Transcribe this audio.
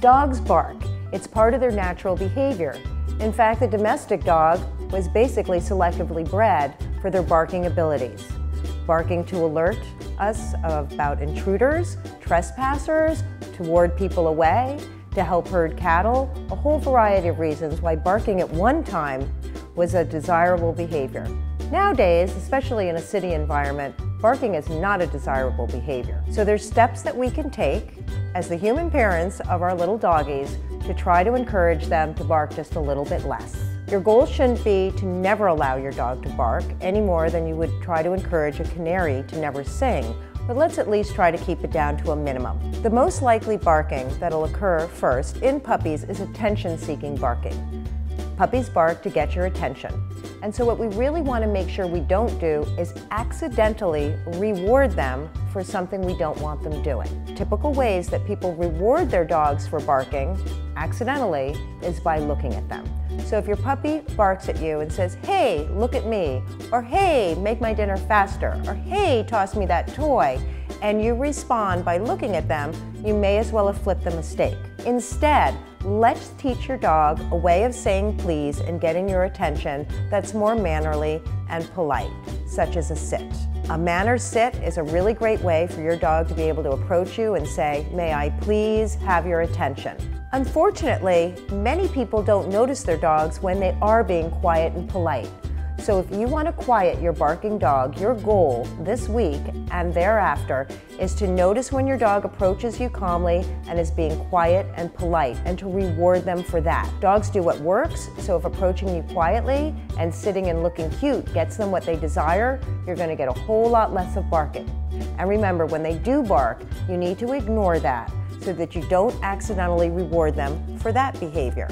Dogs bark. It's part of their natural behavior. In fact, the domestic dog was basically selectively bred for their barking abilities. Barking to alert us about intruders, trespassers, to ward people away, to help herd cattle, a whole variety of reasons why barking at one time was a desirable behavior. Nowadays, especially in a city environment, barking is not a desirable behavior. So there's steps that we can take as the human parents of our little doggies to try to encourage them to bark just a little bit less. Your goal shouldn't be to never allow your dog to bark any more than you would try to encourage a canary to never sing, but let's at least try to keep it down to a minimum. The most likely barking that'll occur first in puppies is attention-seeking barking. Puppies bark to get your attention. And so what we really want to make sure we don't do is accidentally reward them for something we don't want them doing. Typical ways that people reward their dogs for barking accidentally is by looking at them. So if your puppy barks at you and says, "Hey, look at me," or "Hey, make my dinner faster," or "Hey, toss me that toy," and you respond by looking at them, you may as well have flipped the mistake. Instead, let's teach your dog a way of saying please and getting your attention that's more mannerly and polite, such as a sit. A mannered sit is a really great way for your dog to be able to approach you and say, "May I please have your attention?" Unfortunately, many people don't notice their dogs when they are being quiet and polite. So if you want to quiet your barking dog, your goal this week and thereafter is to notice when your dog approaches you calmly and is being quiet and polite, and to reward them for that. Dogs do what works, so if approaching you quietly and sitting and looking cute gets them what they desire, you're going to get a whole lot less of barking. And remember, when they do bark, you need to ignore that so that you don't accidentally reward them for that behavior.